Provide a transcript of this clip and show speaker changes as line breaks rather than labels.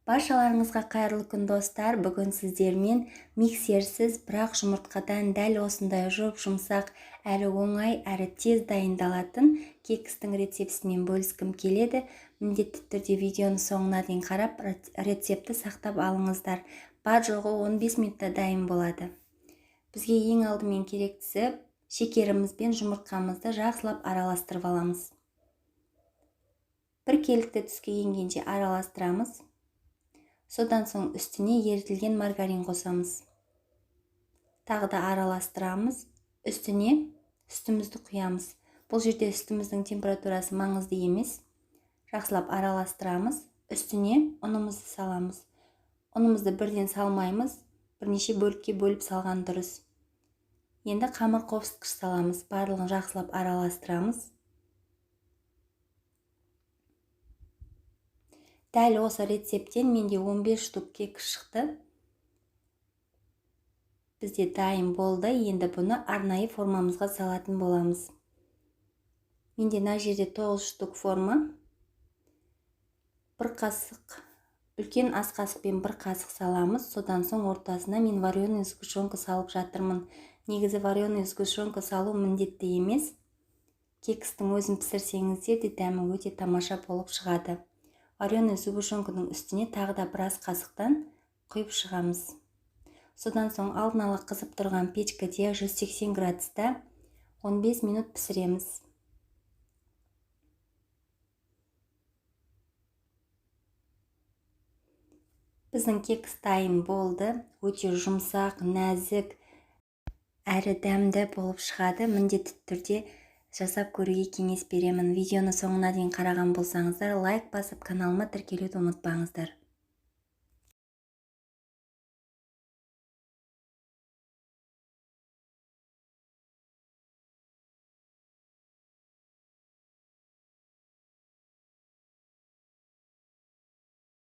Баршаларыңызға қайырлы күн достар. Бүгін сіздермен миксерсіз, бірақ жұмыртқадан дәл осындай жұмсақ, әрі оңай, әрі тез дайындалатын кекстің рецептісімен бөліскім келеді. Міндетті түрде видеоны соңына дейін қарап, рецепті сақтап алыңыздар. Бар жоғы 15 минутта дайын болады. Бізге ең алдымен керектісі шекеріміз бен жұмыртқамызды жақсылап араластырып аламыз. Бір келікті түске енгенше араластырамыз. Содан соң үстіне ерітілген маргарин қосамыз. Тағы да араластырамыз. Үстіне сүтімізді құямыз. Бұл жерде сүтіміздің температурасы маңызды емес. Жақсылап араластырамыз. Үстіне ұнымызды саламыз. Ұнымызды бірден салмаймыз. Бірнеше бөлікке бөліп салған дұрыс. Енді қамыр қопсытқыш саламыз. Барлығын жақсылап араластырамыз. Дәл осы рецептен менде 15 штук кек шықты. Бізде дайын болды. Енді бұны арнайы формамызға салатын боламыз. Менде мына жерде 9 штук форма. Бір қасық, үлкен ас қасықпен бір қасық саламыз. Содан соң ортасына мен вареный сгущенка салып жатырмын. Негізі вареный сгущенка салу міндетті емес. Кекстің өзін пісірсеңіздер де дәмі өте тамаша болып шығады. Вареный сгущенканың үстіне тағы да біраз қасықтан құйып шығамыз. Содан соң алдын ала қызып тұрған печкаде 180 градуста 15 минут пісіреміз. Біздің кекс дайын болды. Өте жұмсақ, нәзік, әрі дәмді болып шығады. Міндетті түрде жасап көруге кеңес беремін. Видеоны соңына дейін қараған болсаңыздар, лайк басып, каналыма тіркелуді ұмытпаңыздар.